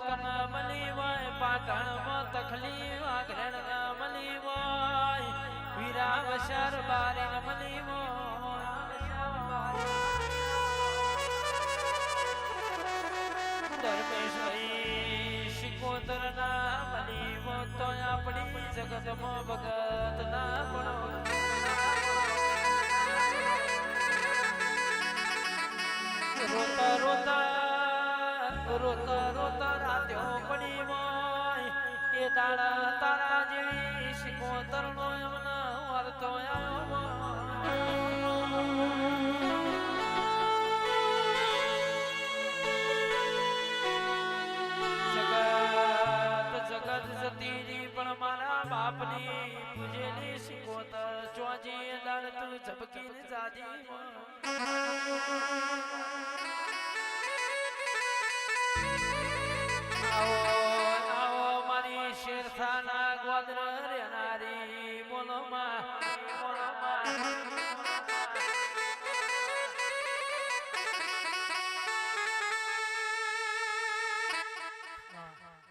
દ્વારકા ના મળી હોય, પાટણ માં તખલી વાઘરણ ના મળી હોય, વીરા વસાર બારે ન મળી હોય, ધર્મેશભાઈ શિકોતર ના મળી હોય, તો આપણી જગત માં ભગત ના પડો. રોતા રોતા રોતા રોતા રાત્યો પડી હોય, એ દાડા તારા જેવી શિકોતર નો એમના વર્તો આવ્યો. જગત જતી પણ મારા બાપની પૂજેલી શિકોતર ચોજી દાડ તું ઝબકીને જાજી.